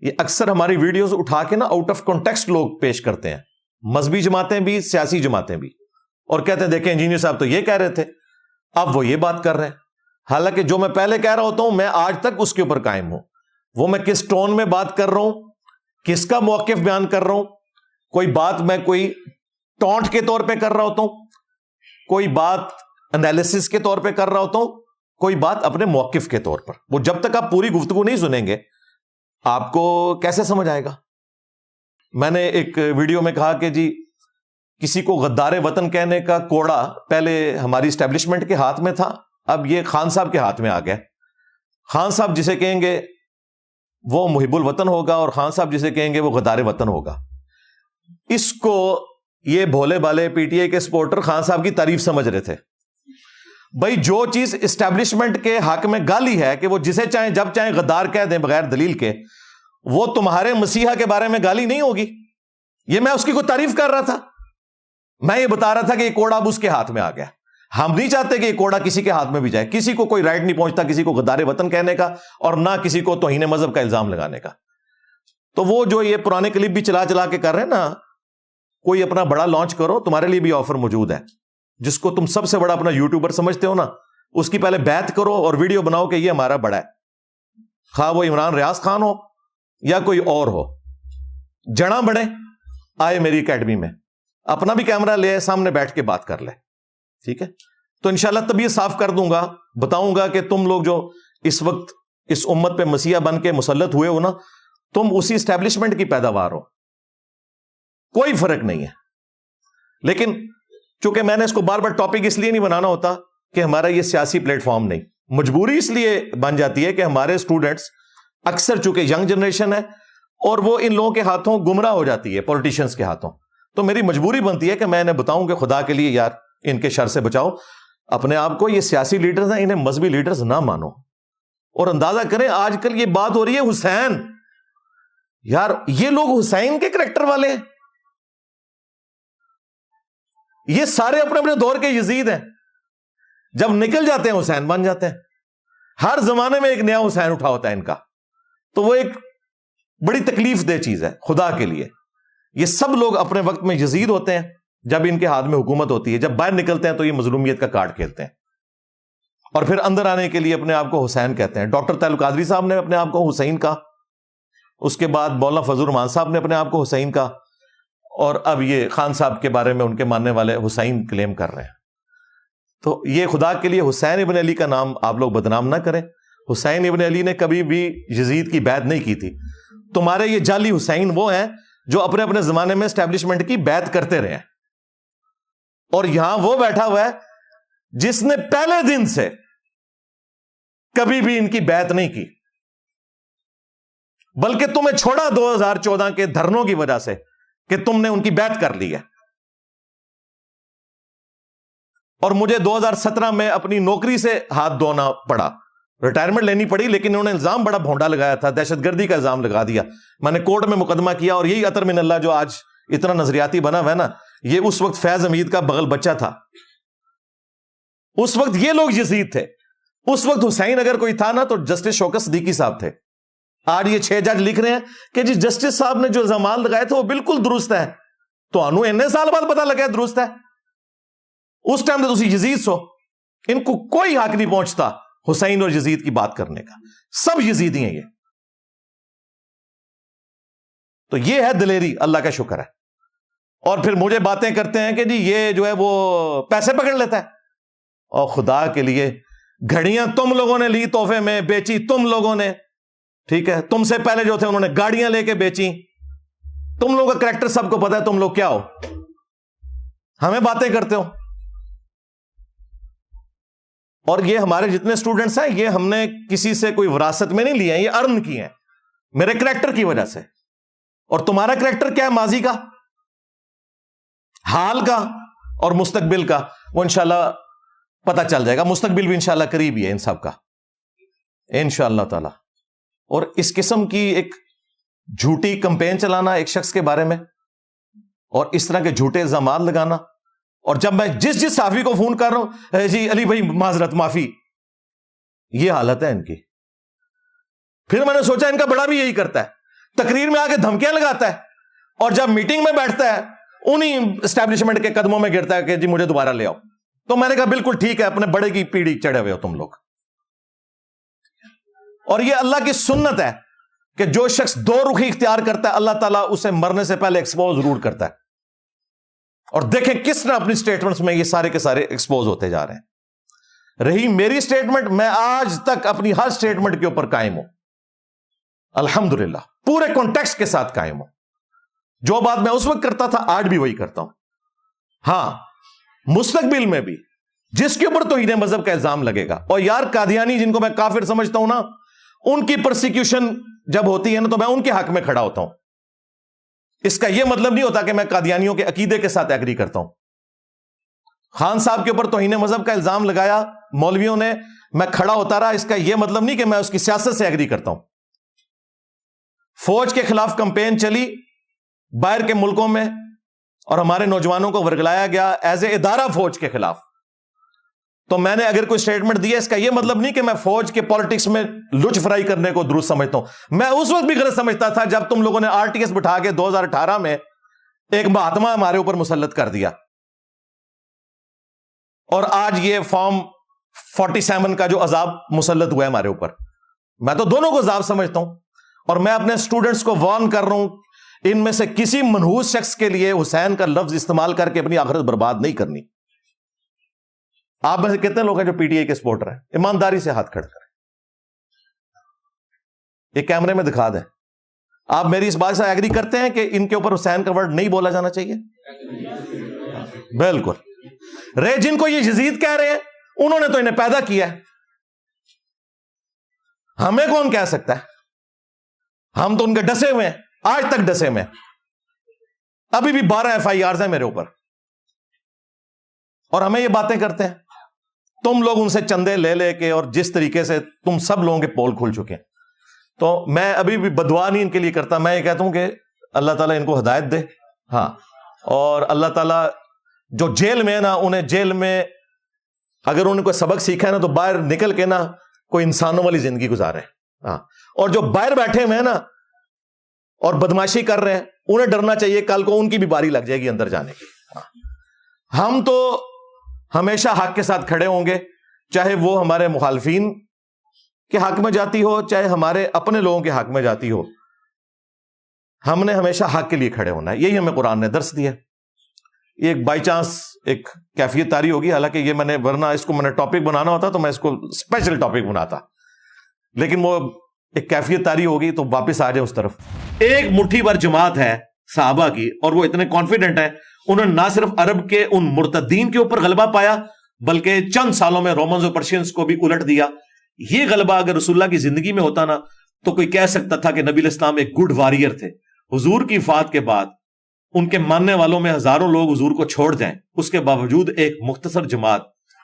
یہ اکثر ہماری ویڈیوز اٹھا کے نا آؤٹ آف کانٹیکسٹ لوگ پیش کرتے ہیں, مذہبی جماعتیں بھی, سیاسی جماعتیں بھی, اور کہتے ہیں دیکھیں انجینئر صاحب تو یہ کہہ رہے تھے, اب وہ یہ بات کر رہے ہیں. حالانکہ جو میں پہلے کہہ رہا ہوتا ہوں میں آج تک اس کے اوپر قائم ہوں. وہ میں کس ٹون میں بات کر رہا ہوں, کس کا موقف بیان کر رہا ہوں, کوئی بات میں کوئی ٹونٹ کے طور پہ کر رہا ہوتا ہوں, کوئی بات انالیسس کے طور پہ کر رہا ہوتا ہوں, کوئی بات اپنے موقف کے طور پر. وہ جب تک آپ پوری گفتگو نہیں سنیں گے آپ کو کیسے سمجھ آئے گا. میں نے ایک ویڈیو میں کہا کہ جی کسی کو غدار وطن کہنے کا کوڑا پہلے ہماری اسٹیبلشمنٹ کے ہاتھ میں تھا, اب یہ خان صاحب کے ہاتھ میں آ گیا. خان صاحب جسے کہیں گے وہ محب الوطن ہوگا اور خان صاحب جسے کہیں گے وہ غدار وطن ہوگا. اس کو یہ بھولے بالے پی ٹی آئی کے سپورٹر خان صاحب کی تعریف سمجھ رہے تھے. بھائی جو چیز اسٹیبلشمنٹ کے حق میں گالی ہے کہ وہ جسے چاہیں جب چاہیں غدار کہہ دیں بغیر دلیل کے, وہ تمہارے مسیحا کے بارے میں گالی نہیں ہوگی. یہ میں اس کی کوئی تعریف کر رہا تھا, میں یہ بتا رہا تھا کہ یہ کوڑا اب اس کے ہاتھ میں آ گیا. ہم نہیں چاہتے کہ یہ کوڑا کسی کے ہاتھ میں بھی جائے. کسی کو کوئی رائٹ نہیں پہنچتا کسی کو غدار وطن کہنے کا اور نہ کسی کو توہین مذہب کا الزام لگانے کا. تو وہ جو یہ پرانے کلپ بھی چلا چلا کے کر رہے ہیں نا, کوئی اپنا بڑا لانچ کرو, تمہارے لیے بھی آفر موجود ہے. جس کو تم سب سے بڑا اپنا یوٹیوبر سمجھتے ہو نا, اس کی پہلے بیعت کرو اور ویڈیو بناؤ کہ یہ ہمارا بڑا ہے, خواہ وہ عمران ریاض خان ہو یا کوئی اور ہو. جڑاں بڑے آئے میری اکیڈمی میں, اپنا بھی کیمرہ لے سامنے بیٹھ کے بات کر لے, ٹھیک ہے. تو انشاءاللہ تب یہ صاف کر دوں گا, بتاؤں گا کہ تم لوگ جو اس وقت اس امت پہ مسیحا بن کے مسلط ہوئے ہو نا, تم اسی اسٹیبلشمنٹ کی پیداوار ہو, کوئی فرق نہیں ہے. لیکن چونکہ میں نے اس کو بار بار ٹاپک اس لیے نہیں بنانا ہوتا کہ ہمارا یہ سیاسی پلیٹ فارم نہیں, مجبوری اس لیے بن جاتی ہے کہ ہمارے اسٹوڈنٹس اکثر چونکہ ینگ جنریشن ہے اور وہ ان لوگوں کے ہاتھوں گمراہ ہو جاتی ہے, پولیٹیشنز کے ہاتھوں. تو میری مجبوری بنتی ہے کہ میں انہیں بتاؤں کہ خدا کے لیے یار ان کے شر سے بچاؤ اپنے آپ کو. یہ سیاسی لیڈرز ہیں, انہیں مذہبی لیڈرز نہ مانو. اور اندازہ کریں آج کل یہ بات ہو رہی ہے حسین, یار یہ لوگ حسین کے کریکٹر والے ہیں, یہ سارے اپنے اپنے دور کے یزید ہیں. جب نکل جاتے ہیں حسین بن جاتے ہیں. ہر زمانے میں ایک نیا حسین اٹھا ہوتا ہے ان کا. تو وہ ایک بڑی تکلیف دہ چیز ہے خدا کے لیے. یہ سب لوگ اپنے وقت میں یزید ہوتے ہیں جب ان کے ہاتھ میں حکومت ہوتی ہے, جب باہر نکلتے ہیں تو یہ مظلومیت کا کارڈ کھیلتے ہیں اور پھر اندر آنے کے لیے اپنے آپ کو حسین کہتے ہیں. ڈاکٹر تعلق قادری صاحب نے اپنے آپ کو حسین کہا, اس کے بعد مولانا فضل الرحمان صاحب نے اپنے آپ کو حسین کہا, اور اب یہ خان صاحب کے بارے میں ان کے ماننے والے حسین کلیم کر رہے ہیں. تو یہ خدا کے لیے حسین ابن علی کا نام آپ لوگ بدنام نہ کریں. حسین ابن علی نے کبھی بھی یزید کی بیعت نہیں کی تھی. تمہارے یہ جعلی حسین وہ ہیں جو اپنے اپنے زمانے میں اسٹیبلشمنٹ کی بیعت کرتے رہے ہیں, اور یہاں وہ بیٹھا ہوا ہے جس نے پہلے دن سے کبھی بھی ان کی بیعت نہیں کی, بلکہ تمہیں چھوڑا 2014 کے دھرنوں کی وجہ سے کہ تم نے ان کی بیعت کر لی ہے. اور مجھے 2017 میں اپنی نوکری سے ہاتھ دھونا پڑا, ریٹائرمنٹ لینی پڑی, لیکن انہوں نے الزام بڑا بھونڈا لگایا تھا, دہشت گردی کا الزام لگا دیا. میں نے کورٹ میں مقدمہ کیا, اور یہی عطر من اللہ جو آج اتنا نظریاتی بنا ہوا ہے نا, یہ اس وقت فیض حمید کا بغل بچہ تھا. اس وقت یہ لوگ یزید تھے. اس وقت حسین اگر کوئی تھا نا تو جسٹس شوکت صدیقی صاحب تھے. آج یہ 6 جج لکھ رہے ہیں کہ جی جسٹس صاحب نے جو الزامات لگائے تھے وہ بالکل درست ہے. تو انہوں اتنے سال بعد پتا لگا درست ہے, اس ٹائم تو تسی یزید سو. ان کو کوئی حق نہیں پہنچتا حسین اور یزید کی بات کرنے کا, سب یزیدی ہیں یہ. تو یہ ہے دلیری, اللہ کا شکر ہے. اور پھر مجھے باتیں کرتے ہیں کہ جی یہ جو ہے وہ پیسے پکڑ لیتا ہے. اور خدا کے لیے گھڑیاں تم لوگوں نے لی تحفے میں, بیچی تم لوگوں نے, ٹھیک ہے. تم سے پہلے جو تھے انہوں نے گاڑیاں لے کے بیچی. تم لوگوں کا کریکٹر سب کو پتا ہے تم لوگ کیا ہو, ہمیں باتیں کرتے ہو. اور یہ ہمارے جتنے اسٹوڈنٹس ہیں یہ ہم نے کسی سے کوئی وراثت میں نہیں لیے ہیں, یہ ارن کی ہیں میرے کریکٹر کی وجہ سے. اور تمہارا کریکٹر کیا ہے ماضی کا, حال کا اور مستقبل کا, وہ انشاءاللہ پتا چل جائے گا. مستقبل بھی انشاءاللہ قریب ہی ہے ان سب کا انشاءاللہ تعالی. اور اس قسم کی ایک جھوٹی کمپین چلانا ایک شخص کے بارے میں اور اس طرح کے جھوٹے الزامات لگانا, اور جب میں جس صحافی کو فون کر رہا ہوں جی علی بھائی معذرت معافی, یہ حالت ہے ان کی. پھر میں نے سوچا ان کا بڑا بھی یہی کرتا ہے تقریر میں آ کے دھمکیاں لگاتا ہے, اور جب میٹنگ میں بیٹھتا ہے انہیں اسٹیبلشمنٹ کے قدموں میں گرتا ہے کہ جی مجھے دوبارہ لے آؤ. تو میں نے کہا بالکل ٹھیک ہے, اپنے بڑے کی پیڑھی چڑھے ہوئے ہو تم لوگ. اور یہ اللہ کی سنت ہے کہ جو شخص دو رخی اختیار کرتا ہے اللہ تعالیٰ اسے مرنے سے پہلے ایکسپوز ضرور کرتا ہے. اور دیکھیں کس طرح اپنی سٹیٹمنٹس میں یہ سارے کے سارے ایکسپوز ہوتے جا رہے ہیں. رہی میری سٹیٹمنٹ, میں آج تک اپنی ہر سٹیٹمنٹ کے اوپر قائم ہوں الحمدللہ, پورے کانٹیکسٹ کے ساتھ قائم ہوں. جو بات میں اس وقت کرتا تھا آج بھی وہی کرتا ہوں. ہاں مستقبل میں بھی جس کے اوپر توہین مذہب کا الزام لگے گا, اور یار قادیانی جن کو میں کافر سمجھتا ہوں نا, ان کی پرسیکیوشن جب ہوتی ہے نا تو میں ان کے حق میں کھڑا ہوتا ہوں. اس کا یہ مطلب نہیں ہوتا کہ میں قادیانیوں کے عقیدے کے ساتھ ایگری کرتا ہوں. خان صاحب کے اوپر توہین مذہب کا الزام لگایا مولویوں نے, میں کھڑا ہوتا رہا, اس کا یہ مطلب نہیں کہ میں اس کی سیاست سے ایگری کرتا ہوں. فوج کے خلاف کمپین چلی باہر کے ملکوں میں, اور ہمارے نوجوانوں کو ورگلایا گیا ایز اے ادارہ فوج کے خلاف. تو میں نے اگر کوئی سٹیٹمنٹ دیا, اس کا یہ مطلب نہیں کہ میں فوج کے پالیٹکس میں لچ فرائی کرنے کو درست سمجھتا ہوں. میں اس وقت بھی غلط سمجھتا تھا جب تم لوگوں نے RTS بٹھا کے 2018 میں ایک مہاتما ہمارے اوپر مسلط کر دیا, اور آج یہ فارم 47 کا جو عذاب مسلط ہوا ہے ہمارے اوپر. میں تو دونوں کو عذاب سمجھتا ہوں, اور میں اپنے اسٹوڈنٹس کو وارن کر رہا ہوں, ان میں سے کسی منحوس شخص کے لیے حسین کا لفظ استعمال کر کے اپنی آخرت برباد نہیں کرنی. آپ میں سے کتنے لوگ ہیں جو PTI کے سپورٹر ہیں؟ ایمانداری سے ہاتھ کھڑا کریں, یہ کیمرے میں دکھا دیں. آپ میری اس بات سے ایگری کرتے ہیں کہ ان کے اوپر حسین کا ورڈ نہیں بولا جانا چاہیے؟ بالکل. رے جن کو یہ یزید کہہ رہے ہیں انہوں نے تو انہیں پیدا کیا ہے, ہمیں کون کہہ سکتا ہے؟ ہم تو ان کے ڈسے ہوئے ہیں, آج تک ڈسے ہوئے ہیں. ابھی بھی 12 FIRs ہیں میرے اوپر, اور ہمیں یہ باتیں کرتے ہیں. تم لوگ ان سے چندے لے لے کے, اور جس طریقے سے تم سب لوگوں کے پول کھل چکے ہیں, تو میں ابھی بھی بدعا نہیں ان کے لیے کرتا. میں یہ کہتا ہوں کہ اللہ تعالیٰ ان کو ہدایت دے. ہاں, اور اللہ تعالیٰ جو جیل میں ہے نا, انہیں جیل میں اگر انہوں نے کوئی سبق سیکھا ہے نا, تو باہر نکل کے نا کوئی انسانوں والی زندگی گزارے. ہاں, اور جو باہر بیٹھے ہوئے ہیں نا اور بدماشی کر رہے ہیں, انہیں ڈرنا چاہیے کل کو ان کی بھی باری لگ جائے گی اندر جانے کی. ہم تو ہمیشہ حق کے ساتھ کھڑے ہوں گے, چاہے وہ ہمارے مخالفین کے حق میں جاتی ہو, چاہے ہمارے اپنے لوگوں کے حق میں جاتی ہو. ہم نے ہمیشہ حق کے لیے کھڑے ہونا ہے, یہی ہمیں قرآن نے درس دیا. یہ ایک بائی چانس ایک کیفیت طاری ہوگی, حالانکہ یہ میں نے ورنہ اس کو میں نے ٹاپک بنانا ہوتا تو میں اس کو اسپیشل ٹاپک بناتا, لیکن وہ ایک کیفیت طاری ہوگی تو واپس آ جائے اس طرف. ایک مٹھی بھر جماعت ہے صحابہ کی, اور وہ اتنے کانفیڈنٹ ہیں, انہوں نے نہ صرف عرب کے ان مرتدین کے اوپر غلبہ پایا بلکہ چند سالوں میں رومنز اور پرشینز کو بھی الٹ دیا. یہ غلبہ اگر رسول اللہ کی زندگی میں ہوتا نا تو کوئی کہہ سکتا تھا کہ نبی علیہ السلام ایک گڈ واریر تھے. حضور کی وفات کے بعد ان کے ماننے والوں میں ہزاروں لوگ حضور کو چھوڑ جائیں, اس کے باوجود ایک مختصر جماعت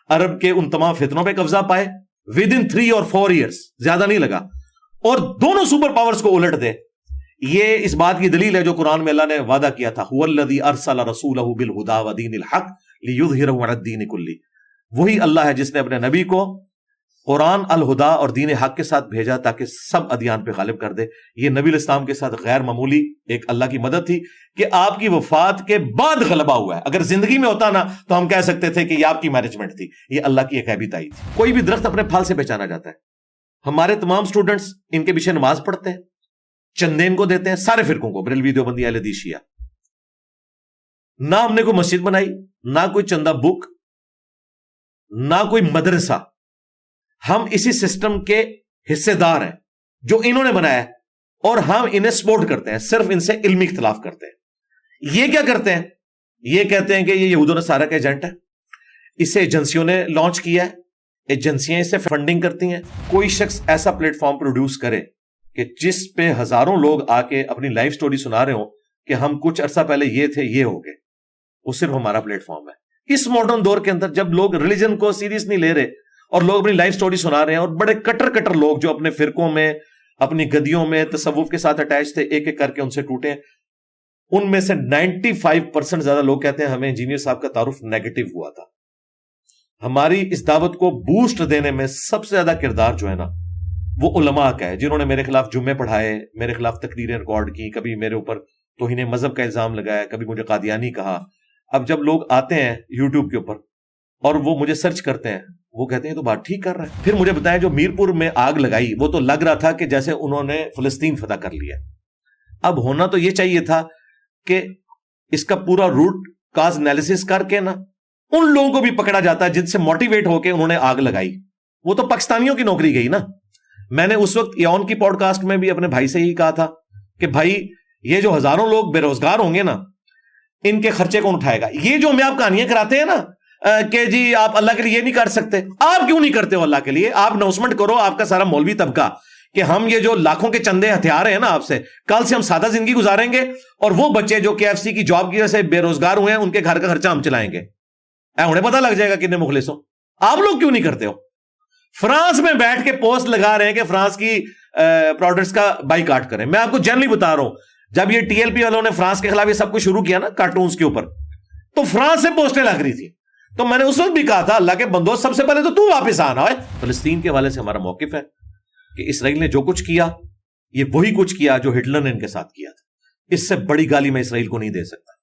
عرب کے ان تمام فتنوں پہ قبضہ پائے ود ان 3 اور 4 ایئرس, زیادہ نہیں لگا, اور دونوں سپر پاورز کو الٹ دے. یہ اس بات کی دلیل ہے جو قرآن میں اللہ نے وعدہ کیا تھا, هو الذی ارسل رسولہ بالہدی ودین الحق لیظہرہ علی الدین کلہ. وہی اللہ ہے جس نے اپنے نبی کو قرآن الہدا اور دین حق کے ساتھ بھیجا تاکہ سب ادیان پہ غالب کر دے. یہ نبی علیہ السلام کے ساتھ غیر معمولی ایک اللہ کی مدد تھی کہ آپ کی وفات کے بعد غلبہ ہوا ہے. اگر زندگی میں ہوتا نا تو ہم کہہ سکتے تھے کہ یہ آپ کی مینجمنٹ تھی, یہ اللہ کی ایک غیبی تائید تھی. کوئی بھی درخت اپنے پھل سے پہچانا جاتا ہے. ہمارے تمام سٹوڈنٹس ان کے پیچھے نماز پڑھتے ہیں, چندے ان کو دیتے ہیں, سارے فرقوں کو, بریلوی دیوبندی اہل حدیث شیعہ. نہ ہم نے کوئی مسجد بنائی, نہ کوئی چندہ بک, نہ کوئی مدرسہ. ہم اسی سسٹم کے حصے دار ہیں جو انہوں نے بنایا ہے, اور ہم انہیں سپورٹ کرتے ہیں, صرف ان سے علمی اختلاف کرتے ہیں. یہ کیا کرتے ہیں؟ یہ کہتے ہیں کہ یہ یہود و نصارہ کا ایجنٹ ہے, اسے ایجنسیوں نے لانچ کیا ہے, ایجنسیاں اسے فنڈنگ کرتی ہیں. کوئی شخص ایسا پلیٹ فارم پروڈیوس کرے کہ جس پہ ہزاروں لوگ آ کے اپنی لائف سٹوری سنا رہے ہوں کہ ہم کچھ عرصہ پہلے یہ تھے, یہ ہو گئے, وہ صرف ہمارا پلیٹ فارم ہے. اس ماڈرن دور کے اندر جب لوگ ریلیجن کو سیریس نہیں لے رہے اور لوگ اپنی لائف سٹوری سنا رہے ہیں, اور بڑے کٹر لوگ جو اپنے فرقوں میں, اپنی گدیوں میں تصوف کے ساتھ اٹیچ تھے, ایک ایک کر کے ان سے ٹوٹے. ان میں سے 95% زیادہ لوگ کہتے ہیں ہمیں انجینئر صاحب کا تعارف نیگیٹو ہوا تھا. ہماری اس دعوت کو بوسٹ دینے میں سب سے زیادہ کردار جو ہے نا وہ علماء کا ہے جنہوں نے میرے خلاف جمعے پڑھائے، میرے خلاف تقریریں ریکارڈ کی، کبھی میرے اوپر توہین مذہب کا الزام لگایا، کبھی مجھے قادیانی کہا. اب جب لوگ آتے ہیں یوٹیوب کے اوپر اور وہ مجھے سرچ کرتے ہیں، وہ کہتے ہیں تو بات ٹھیک کر رہا ہے. پھر مجھے بتایا جو میرپور میں آگ لگائی وہ تو لگ رہا تھا کہ جیسے انہوں نے فلسطین فتح کر لیا. اب ہونا تو یہ چاہیے تھا کہ اس کا پورا روٹ کاز انالیسس کر کے نا ان لوگوں کو بھی پکڑا جاتا ہے جن سے موٹیویٹ ہو کے انہوں نے آگ لگائی. وہ تو پاکستانیوں کی نوکری گئی نا. میں نے اس وقت ایون کی پوڈ کاسٹ میں بھی اپنے بھائی سے ہی کہا تھا کہ بھائی یہ جو ہزاروں لوگ بے روزگار ہوں گے نا، ان کے خرچے کون اٹھائے گا؟ یہ جو ہمیں آپ کہانیاں کراتے ہیں نا کہ جی آپ اللہ کے لیے یہ نہیں کر سکتے، آپ کیوں نہیں کرتے ہو اللہ کے لیے؟ آپ اناؤنسمنٹ کرو، آپ کا سارا مولوی طبقہ، کہ ہم یہ جو لاکھوں کے چندے ہتھیار ہیں نا آپ سے، کل سے ہم سادہ زندگی گزاریں گے اور وہ بچے جو KFC کی جاب کی وجہ سے بے روزگار ہوئے ہیں ان کے گھر کا خرچہ ہم چلائیں گے. انہیں پتہ لگ جائے گا کتنے مخلص ہو. آپ لوگ کیوں نہیں کرتے ہو؟ فرانس میں بیٹھ کے پوسٹ لگا رہے ہیں کہ فرانس کی پروڈکٹس کا بائیکاٹ کریں. میں آپ کو جنرلی بتا رہا ہوں، جب یہ TLP والوں نے فرانس کے خلاف یہ سب کچھ شروع کیا نا کارٹونز کے اوپر، تو فرانس سے پوسٹیں لگ رہی تھی. تو میں نے اس وقت بھی کہا تھا اللہ کے بندو سب سے پہلے تو واپس آنا ہے. فلسطین کے حوالے سے ہمارا موقف ہے کہ اسرائیل نے جو کچھ کیا یہ وہی کچھ کیا جو ہٹلر نے ان کے ساتھ کیا تھا. اس سے بڑی گالی میں اسرائیل کو نہیں دے سکتا.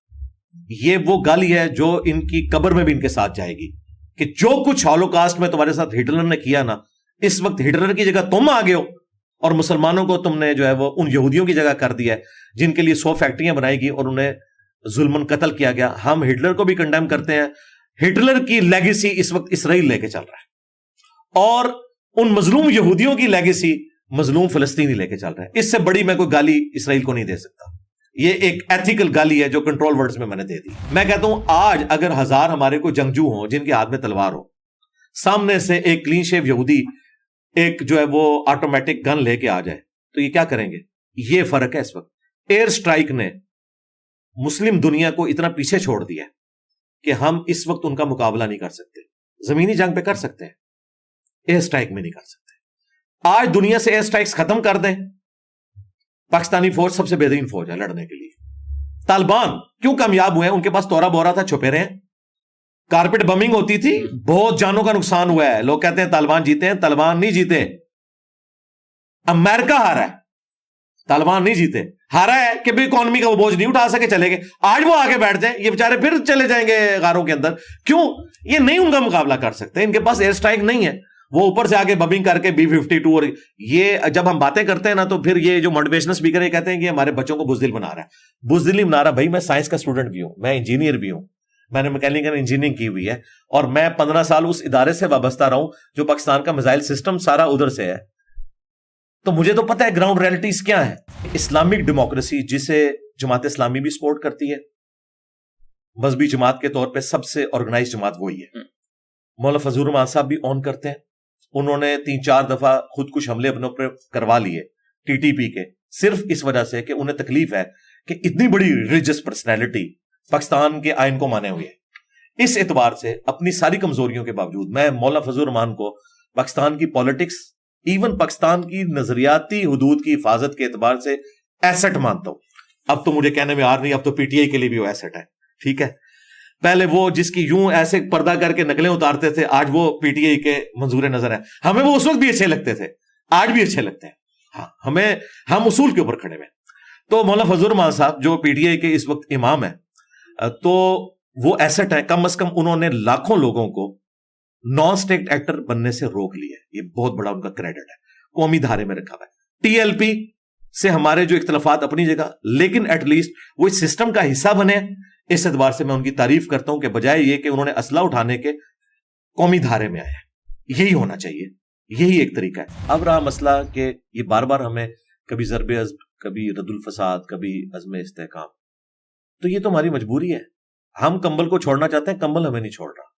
یہ وہ گالی ہے جو ان کی قبر میں بھی ان کے ساتھ جائے گی کہ جو کچھ ہولوکاسٹ میں تمہارے ساتھ ہٹلر نے کیا نا، اس وقت ہٹلر کی جگہ تم آ گئے ہو اور مسلمانوں کو تم نے جو ہے وہ ان یہودیوں کی جگہ کر دیا ہے جن کے لیے 100 فیکٹریاں بنائی گئی اور انہیں ظلمن قتل کیا گیا. ہم ہٹلر کو بھی کنڈیم کرتے ہیں. ہٹلر کی لیگیسی اس وقت اسرائیل لے کے چل رہا ہے اور ان مظلوم یہودیوں کی لیگیسی مظلوم فلسطینی لے کے چل رہا ہے. اس سے بڑی میں کوئی گالی اسرائیل کو نہیں دے سکتا. یہ ایک ایتھیکل گالی ہے جو کنٹرول ورڈز میں نے دے دی. میں کہتا ہوں آج اگر 1000 ہمارے کوئی جنگجو ہوں جن کے ہاتھ میں تلوار ہو، سامنے سے ایک کلین شیو یہودی ایک جو ہے وہ آٹومیٹک گن لے کے آ جائے تو یہ کیا کریں گے؟ یہ فرق ہے. اس وقت ایئر سٹرائک نے مسلم دنیا کو اتنا پیچھے چھوڑ دیا کہ ہم اس وقت ان کا مقابلہ نہیں کر سکتے. زمینی جنگ پہ کر سکتے ہیں، ایئر سٹرائک میں نہیں کر سکتے. آج دنیا سے ایئر سٹرائکس ختم کر دیں، پاکستانی فوج سب سے بہترین فوج ہے لڑنے کے لیے. طالبان کیوں کامیاب ہوئے ہیں؟ ان کے پاس تورا بورا تھا، چھپے رہے. کارپیٹ بمنگ ہوتی تھی، بہت جانوں کا نقصان ہوا ہے. لوگ کہتے ہیں طالبان جیتے ہیں، طالبان نہیں جیتے. امریکہ ہارا ہے، طالبان نہیں جیتے. ہارا ہے کہ بھی اکانومی کا وہ بوجھ نہیں اٹھا سکے، چلے گئے. آج وہ آگے بیٹھ جائیں، یہ بیچارے پھر چلے جائیں گے غاروں کے اندر. کیوں؟ یہ نہیں ان کا مقابلہ کر سکتے، ان کے پاس ایئر سٹرائک نہیں ہے. وہ اوپر سے آگے بمنگ کر کے B-52 اور یہ جب ہم باتیں کرتے ہیں نا تو پھر یہ جو موٹیویشنل اسپیکر یہ کہتے ہیں کہ ہمارے بچوں کو بزدل بنا رہا ہے. بزدل نہیں بنا رہا بھائی، میں سائنس کا اسٹوڈنٹ بھی ہوں، میں انجینئر بھی ہوں، میں نے میکینیکل انجینئرنگ کی ہوئی ہے اور میں 15 سال اس ادارے سے وابستہ رہا ہوں جو پاکستان کا میزائل سسٹم سارا ادھر سے ہے. تو مجھے تو پتہ ہے گراؤنڈ ریئلٹیز کیا ہیں. اسلامک ڈیموکریسی جسے جماعت اسلامی بھی سپورٹ کرتی ہے، مذہبی جماعت کے طور پہ سب سے آرگنائز جماعت وہی ہے. مولانا فضل الرحمان صاحب بھی اون کرتے ہیں. انہوں نے 3-4 دفعہ خود کش حملے اپنے اوپر کروا لیے TTP کے، صرف اس وجہ سے کہ انہیں تکلیف ہے کہ اتنی بڑی ریلیجس پرسنالٹی پاکستان کے آئین کو مانے ہوئے ہے. اس اعتبار سے اپنی ساری کمزوریوں کے باوجود میں مولانا فضل الرحمان کو پاکستان کی پالیٹکس، ایون پاکستان کی نظریاتی حدود کی حفاظت کے اعتبار سے ایسٹ مانتا ہوں. اب تو مجھے کہنے میں آر نہیں، اب تو PTI کے لیے بھی وہ ایسٹ ہے. ٹھیک ہے، پہلے وہ جس کی یوں ایسے پردہ کر کے نقلیں اتارتے تھے، آج وہ PTI کے منظور نظر ہیں. ہمیں وہ اس وقت بھی اچھے لگتے تھے، آج بھی اچھے لگتے ہیں. ہاں، ہم اصول کے اوپر کھڑے ہوئے. تو مولانا فضل الرحمان صاحب جو PTI کے اس وقت امام ہیں، تو وہ ایسٹ ہے. کم از کم انہوں نے لاکھوں لوگوں کو نان اسٹیٹ ایکٹر بننے سے روک لیا. یہ بہت بڑا ان کا کریڈٹ ہے، قومی دھارے میں رکھا ہوا ہے. TLP سے ہمارے جو اختلافات اپنی جگہ، لیکن ایٹ لیسٹ وہ اس سسٹم کا حصہ بنے. اس اعتبار سے میں ان کی تعریف کرتا ہوں کہ بجائے یہ کہ انہوں نے اسلحہ اٹھانے کے قومی دھارے میں آیا. یہی ہونا چاہیے، یہی ایک طریقہ ہے. اب رہا مسئلہ کہ یہ بار بار ہمیں کبھی ضرب عزم، کبھی رد الفساد، کبھی عزم استحکام، تو یہ تو ہماری مجبوری ہے. ہم کمبل کو چھوڑنا چاہتے ہیں، کمبل ہمیں نہیں چھوڑ رہا.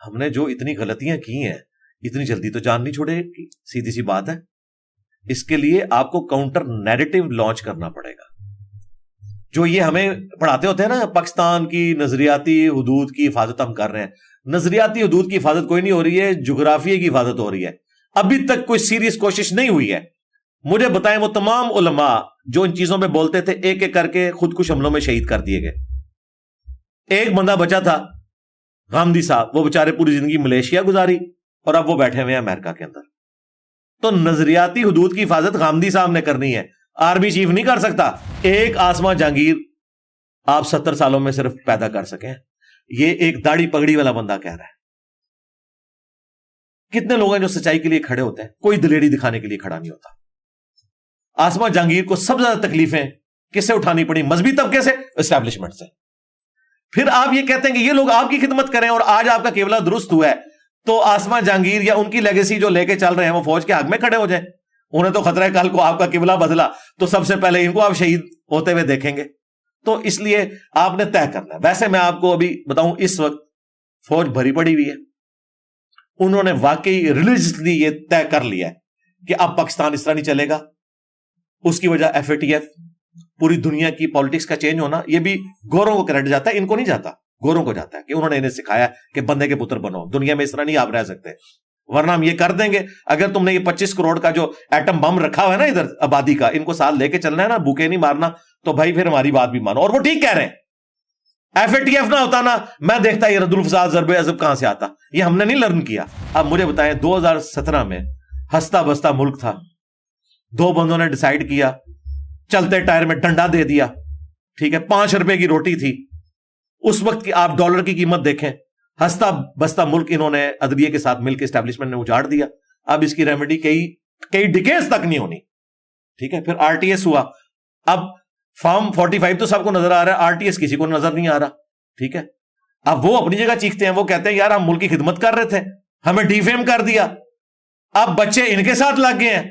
ہم نے جو اتنی غلطیاں کی ہیں اتنی جلدی تو جان نہیں چھوڑے گی، سیدھی سی بات ہے. اس کے لیے آپ کو کاؤنٹر نیریٹو لانچ کرنا پڑے گا. جو یہ ہمیں پڑھاتے ہوتے ہیں نا پاکستان کی نظریاتی حدود کی حفاظت ہم کر رہے ہیں، نظریاتی حدود کی حفاظت کوئی نہیں ہو رہی ہے، جغرافیے کی حفاظت ہو رہی ہے. ابھی تک کوئی سیریس کوشش نہیں ہوئی ہے. مجھے بتائیں وہ تمام علماء جو ان چیزوں پہ بولتے تھے، ایک ایک کر کے خود کش حملوں میں شہید کر دیے گئے. ایک بندہ بچا تھا غامدی صاحب، وہ بیچارے پوری زندگی ملیشیا گزاری اور اب وہ بیٹھے ہوئے ہیں امریکہ کے اندر. تو نظریاتی حدود کی حفاظت غامدی صاحب نے کرنی ہے, آرمی چیف نہیں کر سکتا. ایک آسما جہانگیر آپ 70 سالوں میں صرف پیدا کر سکیں, یہ ایک داڑھی پگڑی والا بندہ کہہ رہا ہے. کتنے لوگ ہیں جو سچائی کے لیے کھڑے ہوتے ہیں, کوئی دلیری دکھانے کے لیے کھڑا نہیں ہوتا. آسما جہانگیر کو سب سے زیادہ تکلیفیں کس سے اٹھانی پڑی؟ مذہبی طبقے سے, اسٹیبلشمنٹ سے. پھر آپ یہ کہتے ہیں کہ یہ لوگ آپ کی خدمت کریں اور آج آپ کا قبلہ درست ہوا ہے, تو آسما جہانگیر یا ان کی لیگیسی جو لے کے چل رہے ہیں وہ فوج کے حق میں کھڑے ہو جائیں. انہیں تو خطرہ ہے کل کو آپ کا قبلہ بدلا تو سب سے پہلے ان کو آپ شہید ہوتے ہوئے دیکھیں گے. تو اس لیے آپ نے طے کرنا ہے. ویسے میں آپ کو ابھی بتاؤں, اس وقت فوج بھری پڑی ہوئی ہے. انہوں نے واقعی ریلیجسلی یہ طے کر لیا ہے کہ اب پاکستان اس طرح نہیں چلے گا. اس کی وجہ FATF, پوری دنیا کی پالیٹکس کا چینج ہونا. یہ بھی گوروں کو کریڈٹ جاتا ہے, ان کو نہیں جاتا, گوروں کو جاتا ہے کہ انہوں نے انہیں سکھایا کہ بندے کے پتر بنو, دنیا میں اس طرح نہیں آپ رہ سکتے, ورنہ ہم یہ کر دیں گے. اگر تم نے یہ 25 کروڑ کا جو ایٹم بم رکھا ہوا ہے نا ادھر آبادی کا, ان کو ساتھ لے کے چلنا ہے نا, بھوکے نہیں مارنا, تو بھائی پھر ہماری بات بھی مانو. اور وہ ٹھیک کہہ رہے ہیں. FATF نہ ہوتا نا, میں دیکھتا یہ رد الفساد ضرب عضب کہاں سے آتا. یہ ہم نے نہیں لرن کیا. اب مجھے بتائیں, 2017 میں ہستا بستا ملک تھا, 2 بندوں نے ڈیسائیڈ کیا, چلتے ٹائر میں ڈنڈا دے دیا, ٹھیک ہے, 5 روپے کی روٹی تھی. اس وقت کی آپ ڈالر کی قیمت دیکھیں, ہستا بستا ملک انہوں نے عدلیے کے ساتھ مل کے اسٹیبلشمنٹ نے اجاڑ دیا. اب اس کی ریمیڈی کئی ڈیکیڈز تک نہیں ہونی, ٹھیک ہے. پھر RTS ہوا. اب فارم 45 تو سب کو نظر آ رہا ہے, RTS کسی کو نظر نہیں آ رہا, ٹھیک ہے. اب وہ اپنی جگہ چیختے ہیں, وہ کہتے ہیں یار ہم ملک کی خدمت کر رہے تھے, ہمیں ڈیفیم کر دیا, اب بچے ان کے ساتھ لگ گئے ہیں,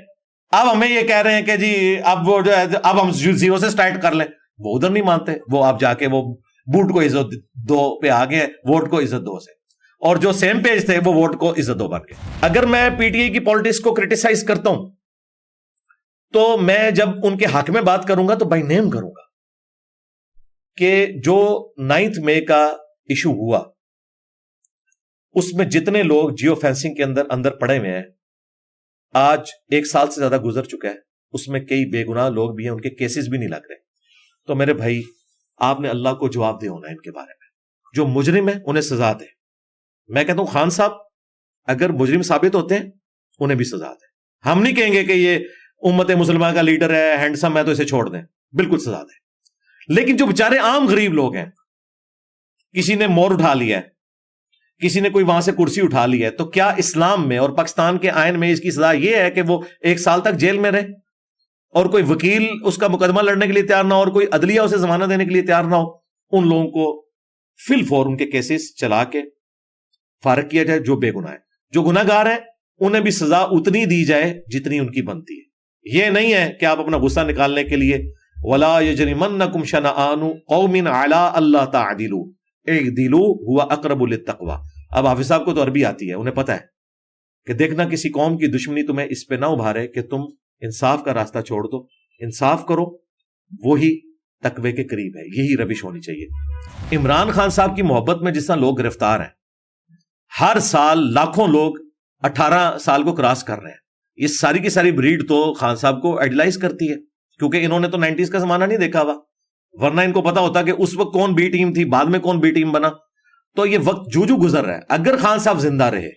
اب ہمیں یہ کہہ رہے ہیں کہ جی اب وہ جو ہے اب ہم 0 سے سٹارٹ کر لیں. وہ ادھر نہیں مانتے, وہ آپ جا کے وہ بوٹ کو عزت دو پہ آگے ہیں, ووٹ کو عزت دو سے, اور جو سیم پیج تھے وہ ووٹ کو عزت دو بن گئے. اگر میں PTI کی پالیٹکس کو کرٹیسائز کرتا ہوں تو میں جب ان کے حق میں بات کروں گا تو بائی نیم کروں گا کہ جو 9 مئی کا ایشو ہوا اس میں جتنے لوگ جیو فینسنگ کے اندر پڑے ہوئے ہیں, آج 1 سال سے زیادہ گزر چکا ہے, اس میں کئی بے گناہ لوگ بھی ہیں, ان کے کیسز بھی نہیں لگ رہے. تو میرے بھائی آپ نے اللہ کو جواب دے ہونا ہے ان کے بارے میں. جو مجرم ہیں انہیں سزا دے. میں کہتا ہوں خان صاحب اگر مجرم ثابت ہوتے ہیں انہیں بھی سزا دے. ہم نہیں کہیں گے کہ یہ امت مسلمہ کا لیڈر ہے, ہینڈسم ہے, تو اسے چھوڑ دیں, بالکل سزا دیں. لیکن جو بیچارے عام غریب لوگ ہیں, کسی نے مور اٹھا لیا ہے, کسی نے کوئی وہاں سے کرسی اٹھا لی ہے, تو کیا اسلام میں اور پاکستان کے آئین میں اس کی سزا یہ ہے کہ وہ 1 سال تک جیل میں رہے اور کوئی وکیل اس کا مقدمہ لڑنے کے لیے تیار نہ ہو اور کوئی عدلیہ اسے ضمانت دینے کے لیے تیار نہ ہو؟ ان لوگوں کو فی الفور ان کے کیسز چلا کے فارغ کیا جائے جو بے گناہ ہے. جو گناہ گار ہیں انہیں بھی سزا اتنی دی جائے جتنی ان کی بنتی ہے. یہ نہیں ہے کہ آپ اپنا غصہ نکالنے کے لیے وَلَا يَجْرِمَنَّكُمْ شَنَآنُ قَوْمٍ عَلَىٰ أَلَّا تَعْدِلُوا اعْدِلُوا هُوَ أَقْرَبُ لِلتَّقْوَىٰ. اب حافظ صاحب کو تو عربی آتی ہے, انہیں پتہ ہے کہ دیکھنا کسی قوم کی دشمنی تمہیں اس پہ نہ ابھارے کہ تم انصاف کا راستہ چھوڑ دو. انصاف کرو, وہی تقوی کے قریب ہے. یہی روش ہونی چاہیے. عمران خان صاحب کی محبت میں جس طرح لوگ گرفتار ہیں, ہر سال لاکھوں لوگ 18 سال کو کراس کر رہے ہیں. یہ ساری کی ساری بریڈ تو خان صاحب کو ایڈلائز کرتی ہے, کیونکہ انہوں نے تو 90s کا زمانہ نہیں دیکھا ہوا, ورنہ ان کو پتا ہوتا کہ اس وقت کون بی ٹیم تھی, بعد میں کون بی ٹیم بنا. تو یہ وقت جو گزر رہا ہے, اگر خان صاحب زندہ رہے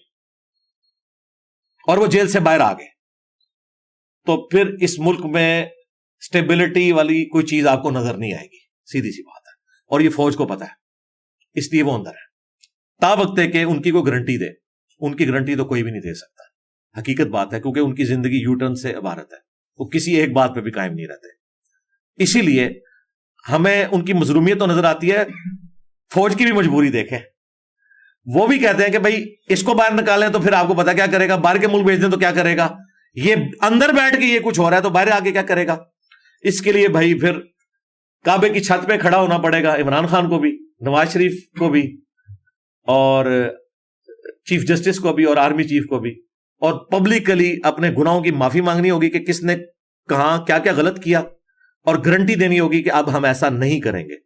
اور وہ جیل سے باہر آ گئے تو پھر اس ملک میں سٹیبلٹی والی کوئی چیز آپ کو نظر نہیں آئے گی, سیدھی سی بات ہے. اور یہ فوج کو پتا ہے, اس لیے وہ اندر ہے. تا وقت ہے کہ ان کی کوئی گارنٹی دے, ان کی گارنٹی تو کوئی بھی نہیں دے سکتا. حقیقت بات ہے, کیونکہ ان کی زندگی یو ٹرن سے عبارت ہے, وہ کسی ایک بات پہ بھی قائم نہیں رہتے. اسی لیے ہمیں ان کی مظلومیت تو نظر آتی ہے, فوج کی بھی مجبوری دیکھیں. وہ بھی کہتے ہیں کہ بھائی اس کو باہر نکالیں تو پھر آپ کو پتا کیا کرے گا, باہر کے ملک بھیج دیں تو کیا کرے گا, یہ اندر بیٹھ کے یہ کچھ ہو رہا ہے تو باہر آگے کیا کرے گا. اس کے لیے بھائی پھر کعبے کی چھت پہ کھڑا ہونا پڑے گا عمران خان کو بھی, نواز شریف کو بھی, اور چیف جسٹس کو بھی, اور آرمی چیف کو بھی, اور پبلکلی اپنے گناہوں کی معافی مانگنی ہوگی کہ کس نے کہاں کیا کیا غلط کیا, اور گارنٹی دینی ہوگی کہ اب ہم ایسا نہیں کریں گے.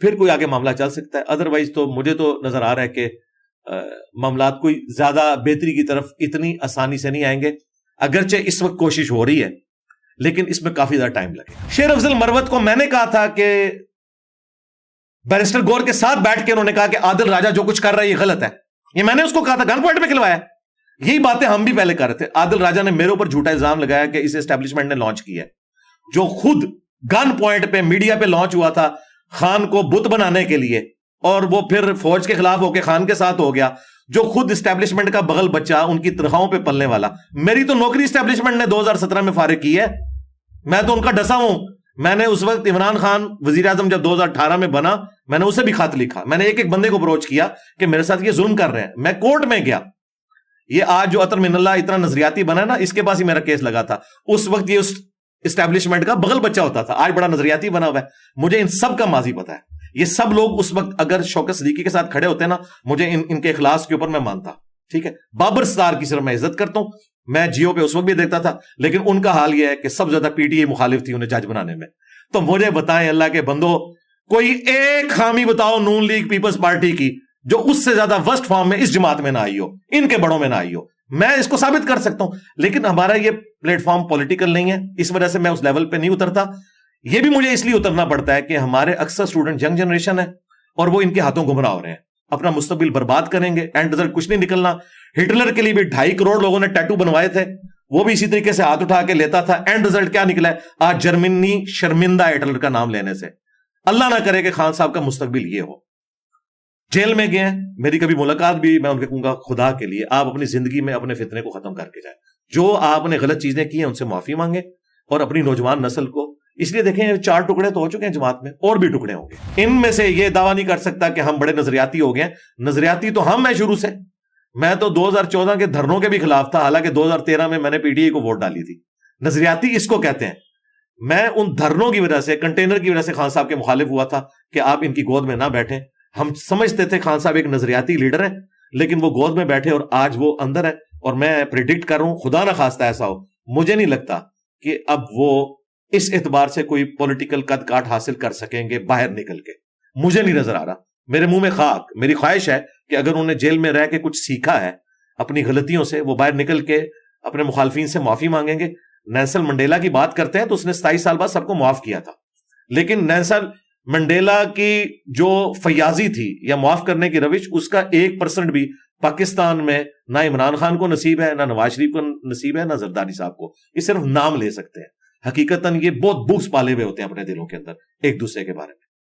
پھر کوئی آگے معاملہ چل سکتا ہے. ادروائز تو مجھے تو نظر آ رہا ہے کہ معاملات کوئی زیادہ بہتری کی طرف اتنی آسانی سے نہیں آئیں گے, اگرچہ اس وقت کوشش ہو رہی ہے لیکن اس میں کافی زیادہ ٹائم لگے. شیر افضل مروت کو میں نے کہا تھا کہ بیرسٹر گور کے ساتھ بیٹھ کے انہوں نے کہا کہ عادل راجہ جو کچھ کر رہا ہے یہ غلط ہے. یہ میں نے اس کو کہا تھا, گن پوائنٹ پہ کھلوایا. یہی باتیں ہم بھی پہلے کر رہے تھے. عادل راجہ نے میرے اوپر جھوٹا الزام لگایا کہ اس اسٹیبلشمنٹ نے لانچ کیا ہے, جو خود گن پوائنٹ پہ میڈیا پہ لانچ ہوا تھا خان کو بت بنانے کے لیے, اور وہ پھر فوج کے خلاف ہو کے خان کے ساتھ ہو گیا, جو خود اسٹیبلشمنٹ کا بغل بچہ, ان کی تنخواہوں پہ پلنے والا. میری تو نوکری اسٹیبلشمنٹ نے 2017 میں فارغ کی ہے, میں تو ان کا ڈسا ہوں. میں نے اس وقت عمران خان وزیر اعظم جب 2018 میں بنا, میں نے اسے بھی خط لکھا, میں نے ایک ایک بندے کو اپروچ کیا کہ میرے ساتھ یہ ظلم کر رہے ہیں. میں کورٹ میں گیا. یہ آج جو عطر من اللہ اتنا نظریاتی بنا ہے نا, اس کے پاس ہی میرا کیس لگا تھا. اس وقت یہ اسٹیبلشمنٹ کا بغل بچہ ہوتا تھا, آج بڑا نظریاتی بنا ہوا ہے. مجھے ان سب کا ماضی پتا ہے. یہ سب لوگ اس وقت اگر شوکت صدیقی کے ساتھ کھڑے ہوتے ہیں نا, مجھے ان کے اخلاص کے اوپر میں مانتا. ٹھیک ہے, بابر ستار کی صرف میں عزت کرتا ہوں, میں جیو پہ اس وقت بھی دیکھتا تھا, لیکن ان کا حال یہ ہے کہ سب زیادہ پی ٹی آئی مخالف تھی انہیں جج بنانے میں. تو مجھے بتائیں اللہ کے بندو, کوئی ایک خامی بتاؤ نون لیگ پیپلز پارٹی کی جو اس سے زیادہ ورسٹ فارم میں اس جماعت میں نہ آئی ہو, ان کے بڑوں میں نہ آئی ہو. میں اس کو ثابت کر سکتا ہوں, لیکن ہمارا یہ پلیٹ فارم پولیٹیکل نہیں ہے, اس وجہ سے میں اس لیول پہ نہیں اترتا. یہ بھی مجھے اس لیے اترنا پڑتا ہے کہ ہمارے اکثر اسٹوڈنٹ ینگ جنریشن ہے, اور وہ ان کے ہاتھوں گمراہ ہو رہے ہیں, اپنا مستقبل برباد کریں گے, اینڈ رزلٹ کچھ نہیں نکلنا. ہٹلر کے لیے بھی 2.5 کروڑ لوگوں نے ٹیٹو بنوائے تھے, وہ بھی اسی طریقے سے ہاتھ اٹھا کے لیتا تھا. اینڈ رزلٹ کیا نکلا ہے؟ آج جرمنی شرمندہ ہٹلر کا نام لینے سے. اللہ نہ کرے کہ خان صاحب کا مستقبل یہ ہو. جیل میں گئے ہیں, میری کبھی ملاقات بھی, میں ان کے کہوں گا خدا کے لیے آپ اپنی زندگی میں اپنے فتنے کو ختم کر کے جائیں. جو آپ نے غلط چیزیں کی ہیں ان سے معافی مانگیں, اور اپنی نوجوان نسل کو, اس لیے دیکھیں 4 ٹکڑے تو ہو چکے ہیں جماعت میں, اور بھی ٹکڑے ہوں گے. ان میں سے یہ دعویٰ نہیں کر سکتا کہ ہم بڑے نظریاتی ہو گئے. نظریاتی تو ہم ہیں شروع سے. میں تو 2014 کے دھرنوں کے بھی خلاف تھا, حالانکہ 2013 میں نے پی ٹی آئی کو ووٹ ڈالی تھی. نظریاتی اس کو کہتے ہیں. میں ان دھرنوں کی وجہ سے, کنٹینر کی وجہ سے خان صاحب کے مخالف ہوا تھا کہ آپ ان کی گود میں نہ بیٹھیں. ہم سمجھتے تھے خان صاحب ایک نظریاتی لیڈر ہیں, لیکن وہ گود میں بیٹھے اور آج وہ اندر ہے. اور میں پریڈکٹ کر رہا ہوں, خدا نہ خواستہ ایسا ہو, مجھے نہیں لگتا کہ اب وہ اس اعتبار سے کوئی پولیٹیکل قد کاٹ حاصل کر سکیں گے باہر نکل کے. مجھے نہیں نظر آ رہا. میرے منہ میں خاک. میری خواہش ہے کہ اگر انہوں نے جیل میں رہ کے کچھ سیکھا ہے اپنی غلطیوں سے, وہ باہر نکل کے اپنے مخالفین سے معافی مانگیں گے. نیلسن منڈیلا کی بات کرتے ہیں تو اس نے 27 سال بعد سب کو معاف کیا تھا, لیکن نیلسن منڈیلا کی جو فیاضی تھی یا معاف کرنے کی روش, اس کا 1% بھی پاکستان میں نہ عمران خان کو نصیب ہے, نہ نواز شریف کو نصیب ہے, نہ زرداری صاحب کو. یہ صرف نام لے سکتے ہیں. حقیقتاً یہ بہت بغض پالے ہوئے ہوتے ہیں اپنے دلوں کے اندر ایک دوسرے کے بارے میں.